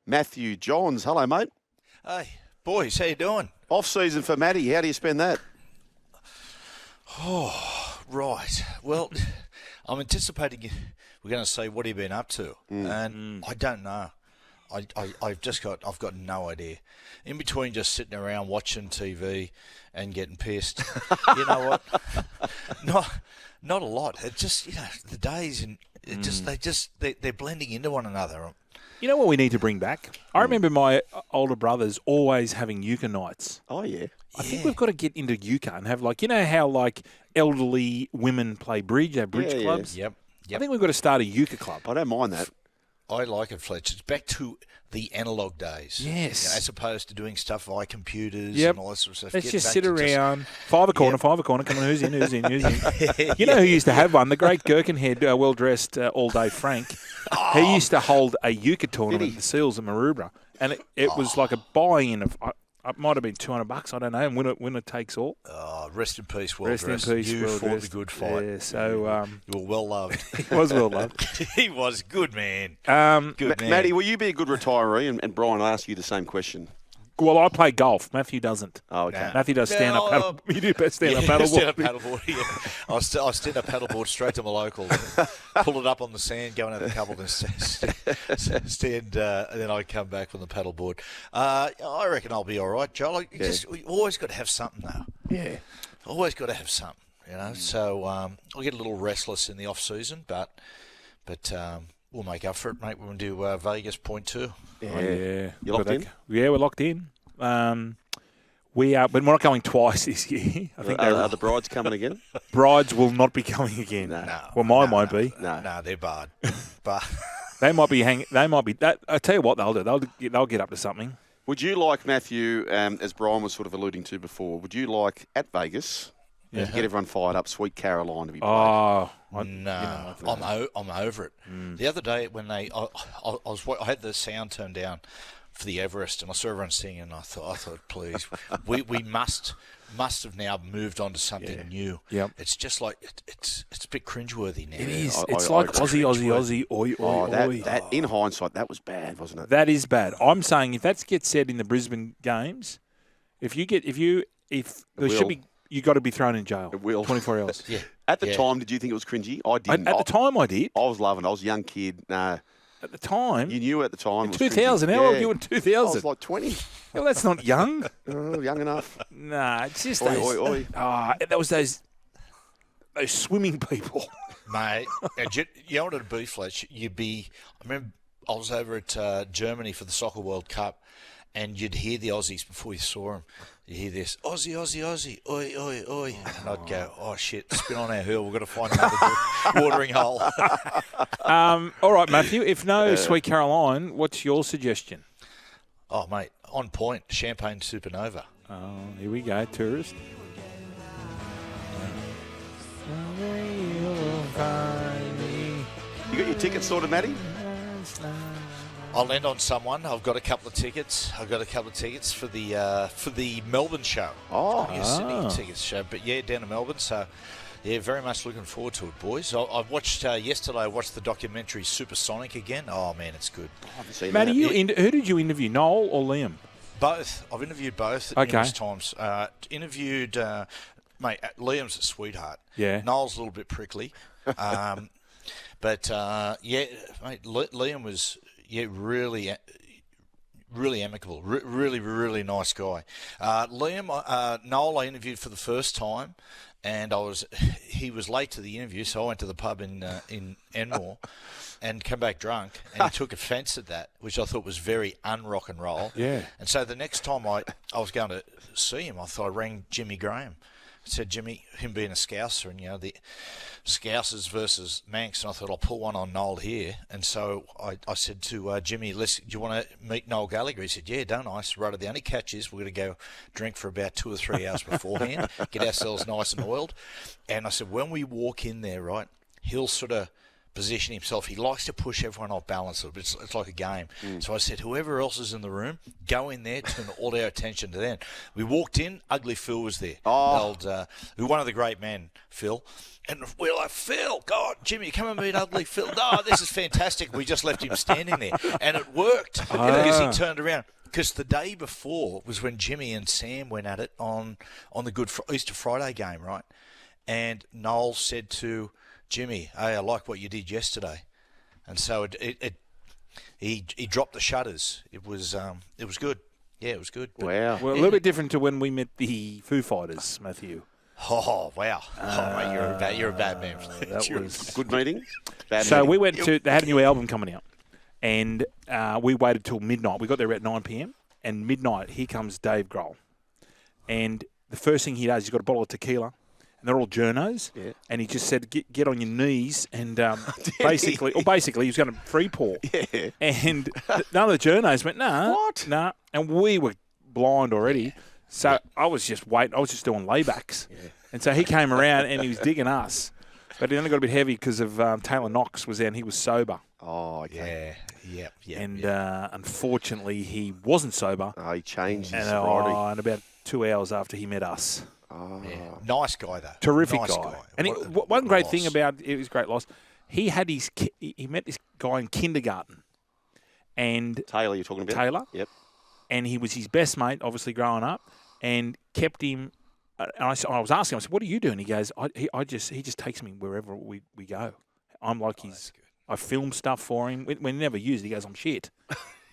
Matty Johns. Hello, mate. Hey, boys, how you doing? Off-season for Matty. How do you spend that? Oh, right. Well, I'm anticipating we're going to say, what have you been up to? And I don't know. I've got no idea. In between just sitting around watching TV and getting pissed, you know what? Not a lot. It's just, the days and they're blending into one another. You know what we need to bring back? I remember my older brothers always having yuka nights. Oh, yeah. I think we've got to get into yuka and have how elderly women play bridge, have bridge clubs? Yep. I think we've got to start a yuka club. I don't mind that. I like it, Fletch. It's back to the analog days. Yes. As opposed to doing stuff via computers Yep. and all that sort of stuff. Let's Get just back sit to around. Five a corner. Come on, who's in? You know who used to have one? The great Gherkinhead, well-dressed, all-day Frank. He used to hold a yuka tournament at the Seals at Maroubra. And it was like a buy-in of, it might have been $200, I don't know, and winner takes all. Oh, rest in peace, well Rest in dressed. peace, You well fought dressed. the good fight. Yeah, so You were well loved. he was well loved. He was good, man. Good man. Matty, will you be a good retiree? And Brian, I'll ask you the same question. Well, I play golf. Matthew doesn't. Oh, okay. Nah. Matthew does stand-up paddle. You do stand-up paddleboard. Stand-up paddleboard, yeah. I stand up paddleboard straight to my local, pull it up on the sand, go and have a couple, then stand, and then I come back from the paddleboard. I reckon I'll be all right, Joel. We always got to have something, though. Yeah. Always got to have something, So I'll get a little restless in the off-season, but we'll make up for it, mate. We'll do Vegas point 2. Yeah. Oh, yeah. You locked in? Yeah, we're locked in. We are, but we're not going twice this year. I think Are the brides coming again? brides will not be coming again. No. Well, mine won't be. No. They're barred. But They might be hanging. They might be. I tell you what they'll do. They'll get up to something. Would you like, Matthew, as Brian was sort of alluding to before, would you like, at Vegas, to get everyone fired up, Sweet Caroline to be played? Oh, no, I'm over it. The other day when I had the sound turned down for the Everest, and I saw everyone singing, and I thought, please, we must have now moved on to something new. Yep. It's just like it's a bit cringeworthy now. It is. It's like Aussie, oi, oi. That in hindsight, that was bad, wasn't it? That is bad. I'm saying if that gets said in the Brisbane games, if there should be, you got to be thrown in jail. It will. 24 hours. Yeah. At the time, did you think it was cringy? I didn't. At the time, I did. I was loving it. I was a young kid. No. At the time, You knew at the time. in it was 2000. cringy. How old were Yeah. you in I 2000? was like 20. Well, that's not young. Young enough. Nah, it's just Oi, those. oi, oi. That was those swimming people. Mate, you know what it'd be, Fletch? I remember I was over at Germany for the Soccer World Cup, and you'd hear the Aussies before you saw them. You hear this, Aussie, Aussie, Aussie, oi, oi, oi. And I'd go, oh, shit, spin on our hill. We've got to find another watering hole. All right, Matthew, if no Sweet Caroline, what's your suggestion? Oh, mate, on point, Champagne Supernova. Oh, here we go, tourist. You got your tickets sorted, Matty? I'll land on someone. I've got a couple of tickets. for the Melbourne show. Oh. A Sydney tickets show, but yeah, down to Melbourne. So, yeah, very much looking forward to it, boys. I've watched yesterday. I watched the documentary Supersonic again. Oh man, it's good. I haven't seen Matty, that. who did you interview, Noel or Liam? Both. I've interviewed both at numerous times. Interviewed, mate. Liam's a sweetheart. Yeah. Noel's a little bit prickly, but yeah, mate. Liam was really amicable. Really nice guy. Liam, Noel, I interviewed for the first time, and he was late to the interview, so I went to the pub in Enmore. And come back drunk, and he took offence at that, which I thought was very un-rock and roll. Yeah. And so the next time I was going to see him, I thought I rang Jimmy Graham. I said, Jimmy, him being a Scouser, and the Scousers versus Manx, and I thought I'll pull one on Noel here. And so I said to Jimmy, do you want to meet Noel Gallagher? He said, yeah, don't I? So, right, the only catch is we're going to go drink for about 2 or 3 hours beforehand, get ourselves nice and oiled. And I said, when we walk in there, right, he'll sort of position himself. He likes to push everyone off balance a little bit. It's like a game. So I said, whoever else is in the room, go in there, turn all our attention to them. We walked in, Ugly Phil was there. One of the great men, Phil. And we're like, Phil, God, Jimmy, come and meet Ugly Phil. No, this is fantastic. We just left him standing there. And it worked because he turned around. Because the day before was when Jimmy and Sam went at it on the Easter Friday game, right? And Noel said to Jimmy, hey, I like what you did yesterday. And so he dropped the shutters. It was good. Yeah, it was good. But, wow. Well, a little bit different to when we met the Foo Fighters, Matthew. Oh, wow. Mate, you're a bad man. That was Good meeting. We went to, they had a new album coming out, and we waited till midnight. We got there at 9 p.m, and midnight, here comes Dave Grohl. And the first thing he does, he's got a bottle of tequila, and they're all journos, and he just said, get on your knees, and basically he was going to free pour. Yeah. And none of the journos went, nah. What? Nah. And we were blind already. So I was just waiting. I was just doing laybacks. Yeah. And so he came around and he was digging us. But it only got a bit heavy because of Taylor Knox was there and he was sober. Oh, okay. Yeah. And unfortunately, he wasn't sober. Oh, he changed his sobriety. And about 2 hours after he met us. Oh. Yeah. Nice guy, though. Terrific nice guy. And one great thing about it was great loss. He had he met this guy in kindergarten. And Taylor, you're talking about? Taylor. Yep. And he was his best mate, obviously, growing up, and kept him. And I was asking him, I said, what are you doing? He goes, he just takes me wherever we go. I'm like I film stuff for him. We never use it. He goes, I'm shit.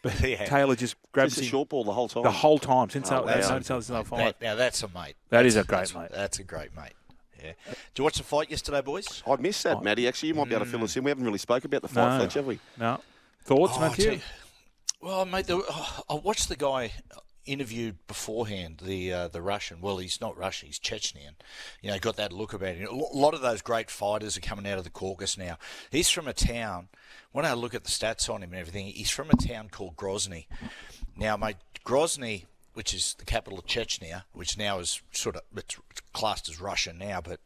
But Taylor just grabs just a him. short ball the whole time? The whole time, since wow. the fight. Now, that's a mate. That is a great mate. That's a great mate. Yeah. Did you watch the fight yesterday, boys? I missed that, Matty. Actually, you might be able to fill us in. We haven't really spoke about the fight, Fletch, have we? No. Thoughts, Matthew? Well, mate, I watched the guy interviewed beforehand, the Russian. Well, he's not Russian, he's Chechnyan. You know, got that look about him. A lot of those great fighters are coming out of the Caucasus now. He's from a town, when I look at the stats on him and everything, he's from a town called Grozny. Now, mate, Grozny, which is the capital of Chechnya, which now is it's classed as Russia now, but,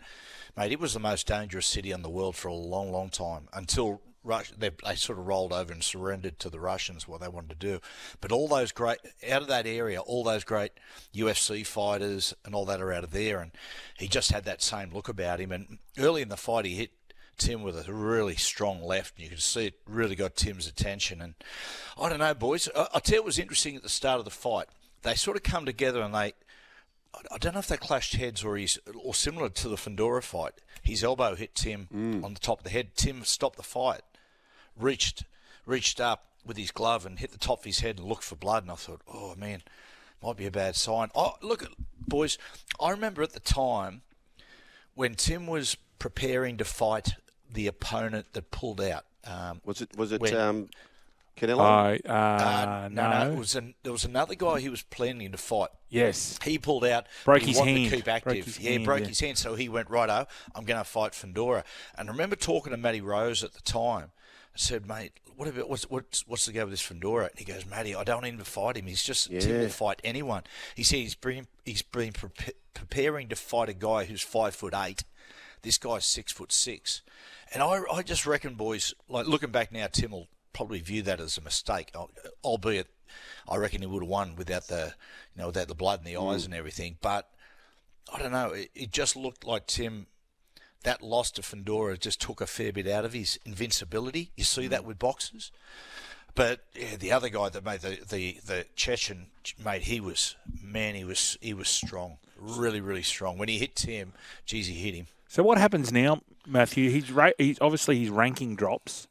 mate, it was the most dangerous city in the world for a long, long time, until they sort of rolled over and surrendered to the Russians what they wanted to do. But all those great, out of that area, all those great UFC fighters and all that are out of there. And he just had that same look about him. And early in the fight, he hit Tim with a really strong left. And you could see it really got Tim's attention. And I don't know, boys. I'll tell you what was interesting at the start of the fight. They sort of come together and I don't know if they clashed heads or similar to the Fundora fight. His elbow hit Tim on the top of the head. Tim stopped the fight. Reached up with his glove and hit the top of his head and looked for blood. And I thought, oh, man, might be a bad sign. Oh, look, boys, I remember at the time when Tim was preparing to fight the opponent that pulled out. Was it Canelo? No. There was another guy he was planning to fight. Yes. He pulled out. Broke he his wanted hand. to keep active. Broke his hand. So he went, righto, I'm going to fight Fundora. And I remember talking to Matty Rose at the time. I said, mate, what's the go with this Fundora? And he goes, Matty, I don't need to fight him. He's just Tim will fight anyone. He said he's been preparing to fight a guy who's 5'8". This guy's 6'6". And I just reckon, boys, like looking back now, Tim will probably view that as a mistake, albeit I reckon he would have won without the blood in the eyes and everything. But I don't know, it just looked like Tim, that loss to Fundora just took a fair bit out of his invincibility. You see that with boxers. But yeah, the other guy that made the Chechen, mate, he was strong, really, really strong. When he hit Tim, geez, he hit him. So what happens now, Matthew? He's obviously his ranking drops.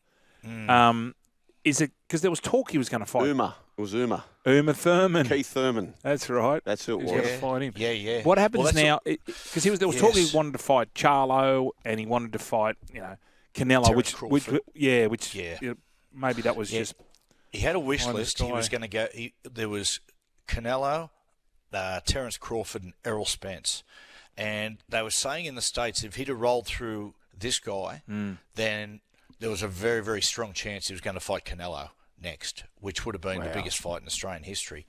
Is it because there was talk he was going to fight? It was Uma. Uma Thurman. Keith Thurman. That's right. That's who it was. He was going to fight him. Yeah. What happens now? Because there was talk he wanted to fight Charlo and he wanted to fight, Canelo, which maybe that was just. He had a wish list. He was going to go. There was Canelo, Terence Crawford, and Errol Spence, and they were saying in the States if he'd have rolled through this guy, then there was a very, very strong chance he was going to fight Canelo next, which would have been the biggest fight in Australian history.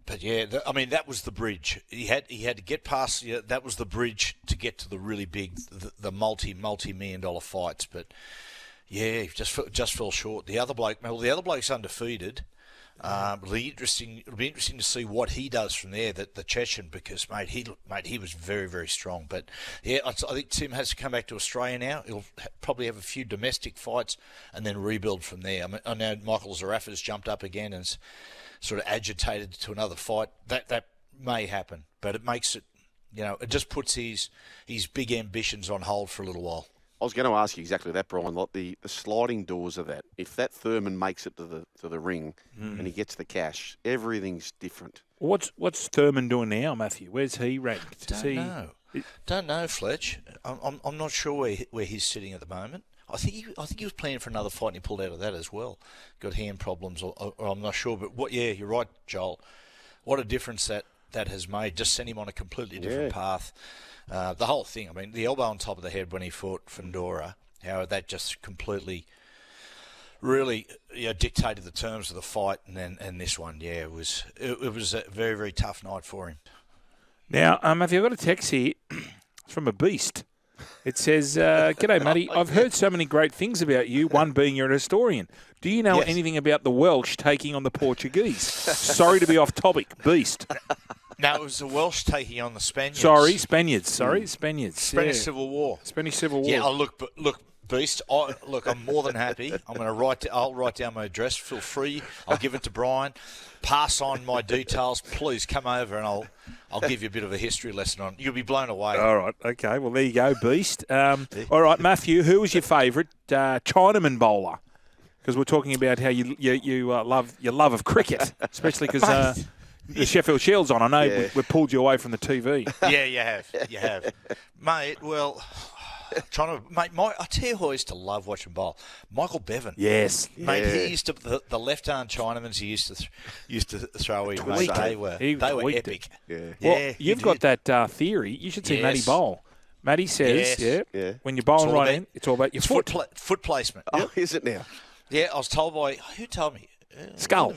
But yeah, I mean that was the bridge. He had to get past. Yeah, that was the bridge to get to the really big, the multi-million-dollar fights. But yeah, he just fell short. The other bloke's undefeated. It'll be interesting to see what he does from there. The Chechen, because he was very, very strong. But yeah, I think Tim has to come back to Australia now. He'll probably have a few domestic fights and then rebuild from there. I know Michael Zarafa's jumped up again and sort of agitated to another fight. That may happen, but it makes it, it just puts his big ambitions on hold for a little while. I was going to ask you exactly that, Brian. Like the sliding doors of that. If that Thurman makes it to the ring and he gets the cash, everything's different. What's Thurman doing now, Matthew? Where's he ranked? Don't know, Fletch. I'm not sure where he's sitting at the moment. I think he was planning for another fight and he pulled out of that as well. Got hand problems, or I'm not sure. But you're right, Joel. What a difference that has made. Just sent him on a completely different path. The whole thing, I mean, the elbow on top of the head when he fought Fundora, how that just completely, really dictated the terms of the fight, and this one, it was a very, very tough night for him. Now, Matthew, I've got a text here from a beast. It says, "G'day, Matty. I've heard so many great things about you, one being you're a historian. Do you know anything about the Welsh taking on the Portuguese? Sorry to be off topic, beast." No, it was the Welsh taking on the Spaniards. Spaniards. Spanish Civil War. Yeah, look, Beast. I'm more than happy. I'll write down my address. Feel free. I'll give it to Brian. Pass on my details. Please come over and I'll give you a bit of a history lesson on. You'll be blown away. All right. Okay. Well, there you go, Beast. All right, Matthew. Who was your favourite Chinaman bowler? Because we're talking about how you love your love of cricket, especially because. The Sheffield Shield's on. I know we pulled you away from the TV. Yeah, you have. Mate, well, I tell you who I used to love watching bowl. Michael Bevan. Yes. Mate, he used to, the left-arm Chinamans he used to throw in, mate, they were epic. Yeah. Well, you've got that theory. You should see Matty bowl. Matty says, when you're bowling right in, it's all about your foot. Foot placement. Oh, is it now? Yeah, I was told by, who told me? Skull.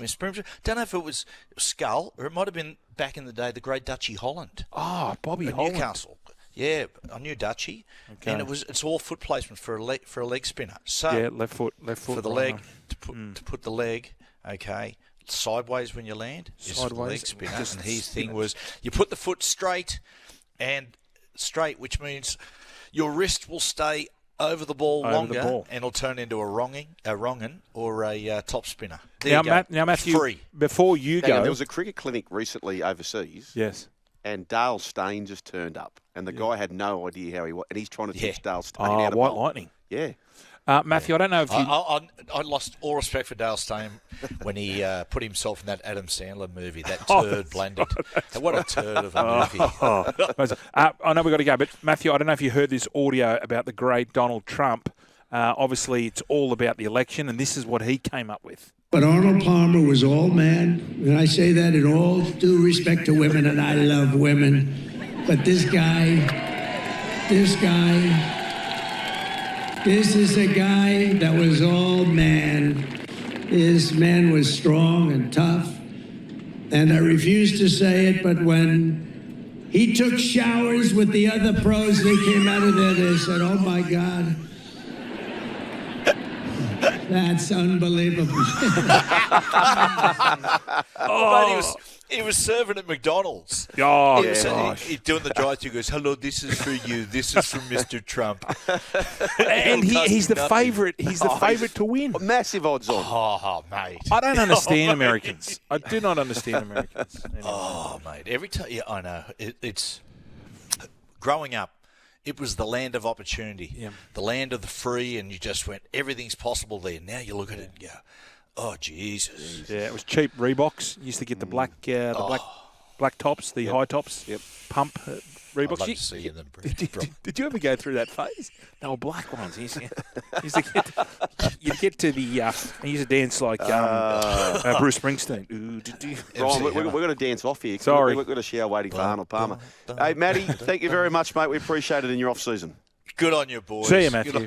Don't know if it was Skull or it might have been back in the day the great Dutchie Holland. Oh, Bobby Holland. Newcastle. Yeah, I knew Dutchie, and it's all foot placement for a leg spinner. So left foot for the leg to put the leg sideways when you land. Sideways, the leg spinner. And his thing was you put the foot straight, which means your wrist will stay over the ball longer, and it'll turn into a wrongin or a top spinner. Now, Matthew, free. Before you go... There was a cricket clinic recently overseas. Yes. And Dale Steyn just turned up. And the guy had no idea how he was. And he's trying to teach Dale Steyn how to White bowl. Lightning. Yeah. Matthew, I don't know if you... I lost all respect for Dale Steyn when he put himself in that Adam Sandler movie, that turd blended. Right. What a turd of a movie. I know we've got to go, but Matthew, I don't know if you heard this audio about the great Donald Trump. Obviously, it's all about the election, and this is what he came up with. But Arnold Palmer was all man, and I say that in all due respect to women, and I love women. But this is a guy that was all man. This man was strong and tough. And I refuse to say it, but when he took showers with the other pros, they came out of there, they said, "Oh my God. That's unbelievable." Mate, he was serving at McDonald's. Oh, he's doing the drive-thru. He goes, "Hello, this is for you. This is from Mr. Trump." And he's the favourite. He's the favourite to win. Massive odds on. Oh, mate. I don't understand Americans. I do not understand Americans. Anyway. Oh, mate. Every time, I know. It's growing up. It was the land of opportunity, the land of the free, and you just went, everything's possible there. Now you look at it and go, oh, Jesus. Yeah, it was cheap Reeboks. You used to get the black tops, the high tops, pump Reeboks. I'd love to see you in them. Did you ever go through that phase? They were black ones. You'd get to the, and used to dance like Bruce Springsteen. Brian, we've got to dance off here. Sorry. We've got a shower waiting for Arnold Palmer. Hey, Matty, thank you very much, mate. We appreciate it in your off-season. Good on you, boys. See you, Matthew.